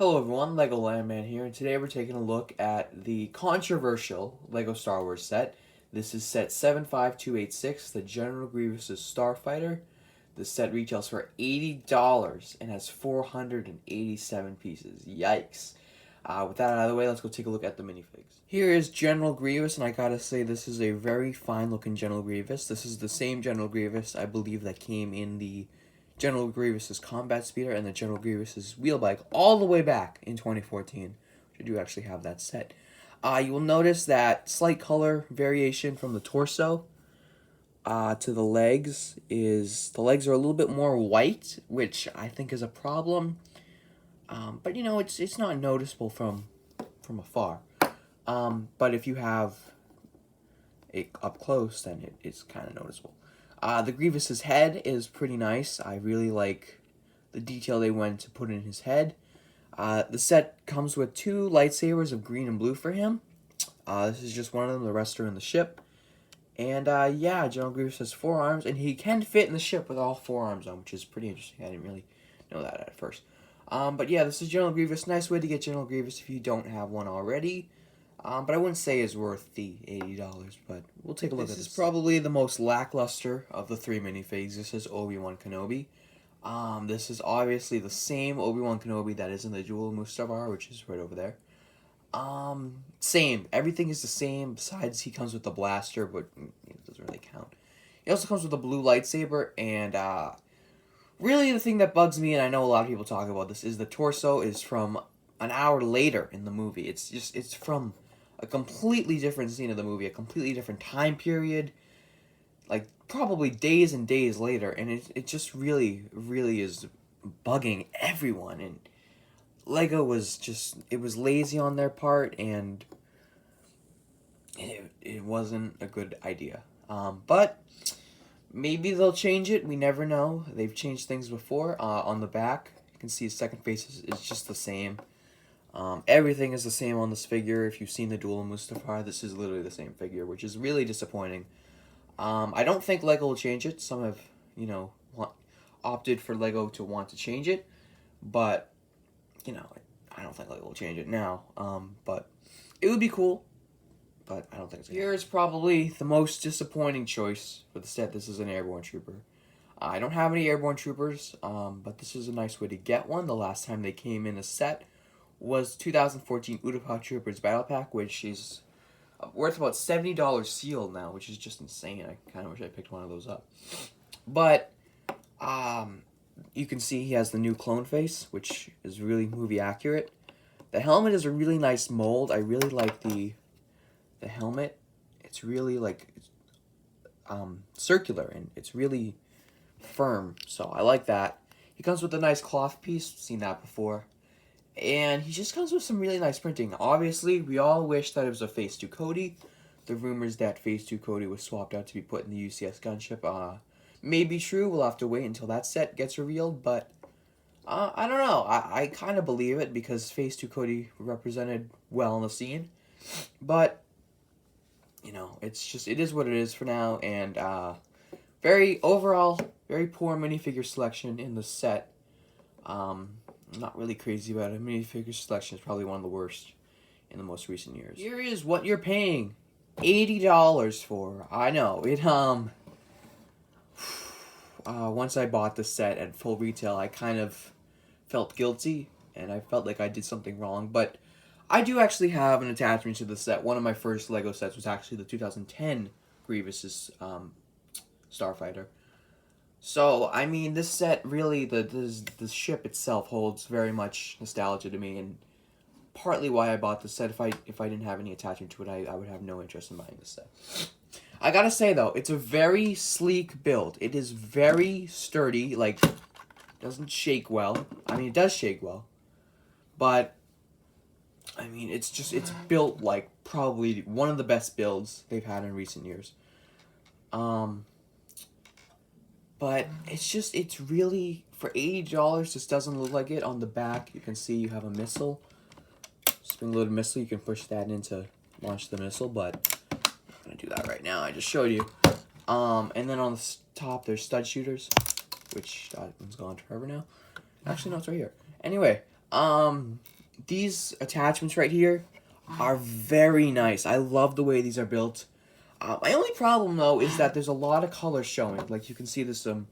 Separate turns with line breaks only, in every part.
Hello everyone, Lego Landman here, and today we're taking a look at the controversial Lego Star Wars set. This is set 75286, the General Grievous' Starfighter. The set retails for $80 and has 487 pieces. Yikes. With that out of the way, let's go take a look at the minifigs. Here is General Grievous, and I gotta say this is a very fine looking General Grievous. This is the same General Grievous, I believe, that came in the General Grievous' Combat Speeder and the General Grievous' Wheel Bike all the way back in 2014. I do actually have that set. You will notice that slight color variation from the torso to the legs the legs are a little bit more white, which I think is a problem. But you know, it's not noticeable from afar. But if you have it up close, then it's kind of noticeable. The Grievous's head is pretty nice. I really like the detail they went to put in his head. The set comes with 2 lightsabers of green and blue for him. This is just one of them. The rest are in the ship. And yeah, General Grievous has 4 arms, and he can fit in the ship with all 4 arms on, which is pretty interesting. I didn't really know that at first. But yeah, this is General Grievous. Nice way to get General Grievous if you don't have one already. But I wouldn't say is worth the $80, but we'll take a look at this. This is probably the most lackluster of the 3 minifigs. This is Obi-Wan Kenobi. This is obviously the same Obi-Wan Kenobi that is in the Duel Mustafar, which is right over there. Same. Everything is the same, besides he comes with the blaster, but it doesn't really count. He also comes with a blue lightsaber, and really the thing that bugs me, and I know a lot of people talk about this, is the torso is from an hour later in the movie. It's from a completely different scene of the movie, a completely different time period, like probably days and days later, and it just really is bugging everyone. And Lego was it was lazy on their part, and it wasn't a good idea. But maybe they'll change it. We never know. They've changed things before. On the back, you can see his second face is just the same. Everything is the same on this figure. If you've seen the Duel Mustafar, this is literally the same figure, which is really disappointing. I don't think Lego will change it. Some have, opted for Lego to want to change it, but, I don't think Lego will change it now. But it would be cool, but I don't think it's gonna. Here's probably the most disappointing choice for the set. This is an Airborne Trooper. I don't have any Airborne Troopers, but this is a nice way to get one. The last time they came in a set was 2014 Utapau Troopers Battle Pack, which is worth about $70 sealed now, which is just insane. I kind of wish I picked one of those up. But you can see he has the new clone face, which is really movie accurate. The helmet is a really nice mold. I really like the helmet. It's really circular, and it's really firm, so I like that. He comes with a nice cloth piece. Seen that before. And he just comes with some really nice printing. Obviously, we all wish that it was a Phase 2 Cody. The rumors that Phase 2 Cody was swapped out to be put in the UCS gunship may be true. We'll have to wait until that set gets revealed, but I don't know. I kind of believe it because Phase 2 Cody represented well in the scene. But, it is what it is for now, and overall, very poor minifigure selection in the set. I'm not really crazy about it. Minifigure selection is probably one of the worst in the most recent years. Here is what you're paying $80 for. I know it. Once I bought the set at full retail, I kind of felt guilty, and I felt like I did something wrong. But I do actually have an attachment to the set. One of my first Lego sets was actually the 2010 Grievous' Starfighter. So, I mean, this set really, the ship itself holds very much nostalgia to me, and partly why I bought this set. If I didn't have any attachment to it, I would have no interest in buying this set. I gotta say, though, it's a very sleek build. It is very sturdy, doesn't shake well. I mean, it does shake well, but, I mean, it's built like probably one of the best builds they've had in recent years. But it's really, for $80, this doesn't look like it. On the back, you can see you have a missile. Spring-loaded missile. You can push that in to launch the missile, but I'm not going to do that right now. I just showed you. And then on the top, there's stud shooters, which that one's gone forever now. Actually, no, it's right here. Anyway, these attachments right here are very nice. I love the way these are built. My only problem though is that there's a lot of colors showing. Like you can see there's some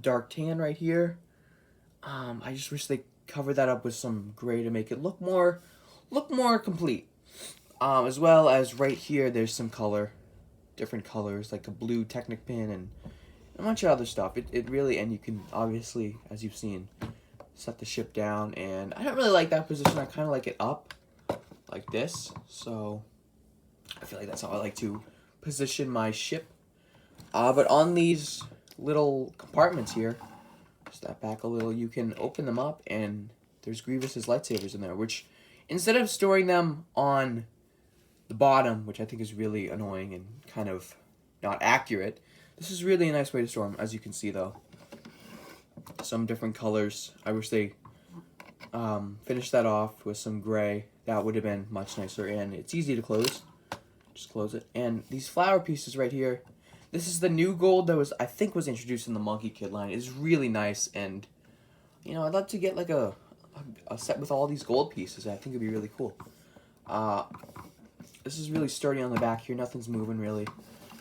dark tan right here. I just wish they covered that up with some gray to make it look more complete. As well as right here, there's some different colors like a blue Technic pin and a bunch of other stuff. It really, and you can obviously, as you've seen, set the ship down. And I don't really like that position. I kind of like it up like this. So I feel like that's how I like to position my ship. But on these little compartments here, step back a little, you can open them up and there's Grievous's lightsabers in there, which instead of storing them on the bottom, which I think is really annoying and kind of not accurate, this is really a nice way to store them. As you can see though, some different colors. I wish they finished that off with some gray. That would have been much nicer, and it's easy to close. Just close it. And these flower pieces right here, this is the new gold that I think was introduced in the Monkey Kid line. It's really nice, and you know, I'd love to get like a set with all these gold pieces. I think it'd be really cool. This is really sturdy on the back here. Nothing's moving really.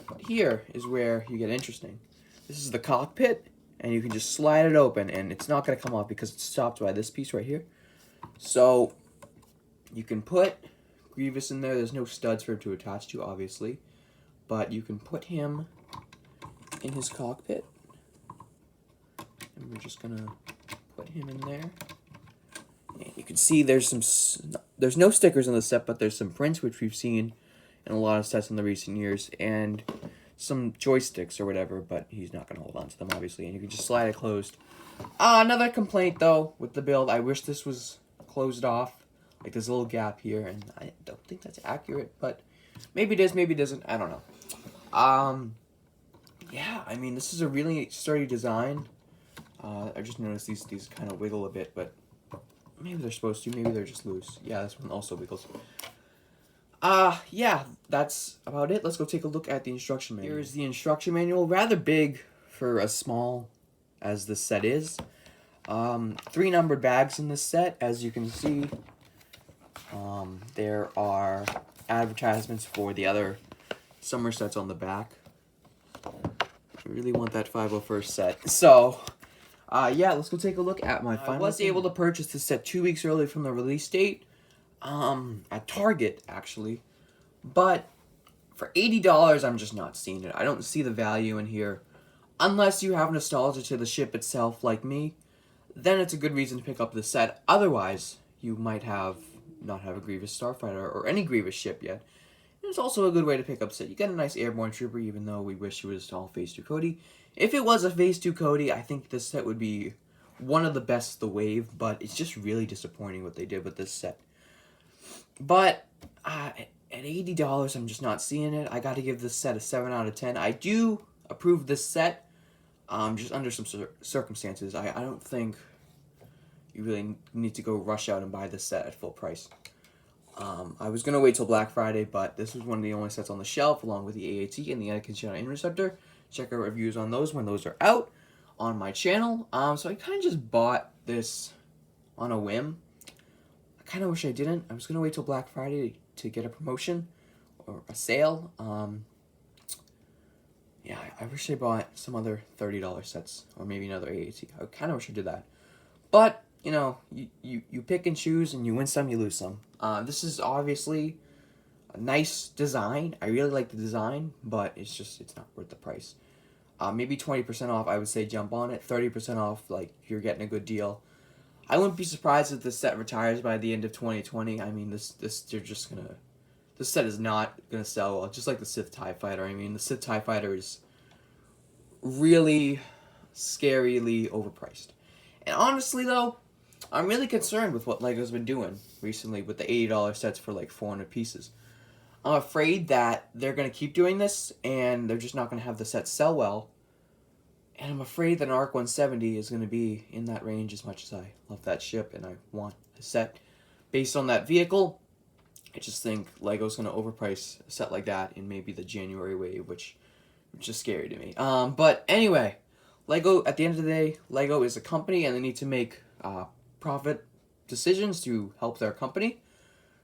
But here is where you get interesting. This is the cockpit, and you can just slide it open, and it's not going to come off because it's stopped by this piece right here. So you can put Grievous in there. There's no studs for him to attach to, obviously, but you can put him in his cockpit, and we're just gonna put him in there. And you can see there's no stickers on the set, but there's some prints which we've seen in a lot of sets in the recent years, and some joysticks or whatever, but he's not gonna hold on to them obviously, and you can just slide it closed. Another complaint though with the build, I wish this was closed off. Like there's a little gap here, and I don't think that's accurate, but maybe it is, maybe it doesn't, I don't know. Yeah, I mean, this is a really sturdy design. I just noticed these kind of wiggle a bit, but maybe they're supposed to, maybe they're just loose. Yeah, this one also wiggles. Yeah, that's about it. Let's go take a look at the instruction manual. Here's the instruction manual, rather big for as small as this set is. 3 numbered bags in this set, as you can see. There are advertisements for the other summer sets on the back. I really want that 501st set. So, yeah, let's go take a look at my final. I was able to purchase this set 2 weeks early from the release date. At Target, actually. But for $80, I'm just not seeing it. I don't see the value in here. Unless you have nostalgia to the ship itself, like me, then it's a good reason to pick up the set. Otherwise, you might not have a Grievous Starfighter or any Grievous ship yet. And it's also a good way to pick up set. You get a nice airborne trooper, even though we wish it was all Phase 2 Cody. If it was a Phase 2 Cody, I think this set would be one of the best, the Wave, but it's just really disappointing what they did with this set. But at $80, I'm just not seeing it. I got to give this set a 7 out of 10. I do approve this set, just under some circumstances. I don't think you really need to go rush out and buy this set at full price. I was going to wait till Black Friday, but this was one of the only sets on the shelf, along with the AAT and the Anakin Jedi Interceptor. Check our reviews on those when those are out on my channel. So I kind of just bought this on a whim. I kind of wish I didn't. I was going to wait till Black Friday to get a promotion or a sale. Yeah, I wish I bought some other $30 sets or maybe another AAT. I kind of wish I did that. But, you know, you pick and choose, and you win some, you lose some. This is obviously a nice design. I really like the design, but it's not worth the price. Maybe 20% off, I would say jump on it. 30% off, like, you're getting a good deal. I wouldn't be surprised if this set retires by the end of 2020. I mean, this set is not gonna sell well, just like the Sith TIE Fighter. I mean, the Sith TIE Fighter is really scarily overpriced. And honestly, though, I'm really concerned with what LEGO's been doing recently with the $80 sets for like 400 pieces. I'm afraid that they're going to keep doing this, and they're just not going to have the sets sell well. And I'm afraid that an ARC 170 is going to be in that range as much as I love that ship and I want a set based on that vehicle. I just think LEGO's going to overprice a set like that in maybe the January wave, which is scary to me. But anyway, LEGO, at the end of the day, LEGO is a company, and they need to make profit decisions to help their company.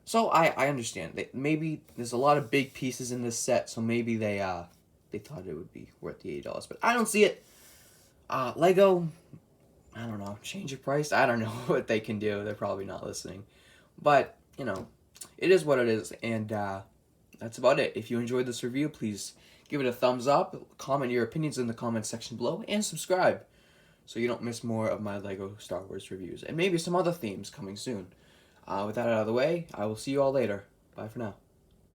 So I understand that maybe there's a lot of big pieces in this set, so maybe they thought it would be worth the $80, but I don't see it. Lego, I don't know, change your price. I don't know what they can do. They're probably not listening, but it is what it is, and that's about it. If you enjoyed this review, please give it a thumbs up, comment your opinions in the comment section below, and subscribe so you don't miss more of my Lego Star Wars reviews, and maybe some other themes coming soon. With that out of the way, I will see you all later. Bye for now.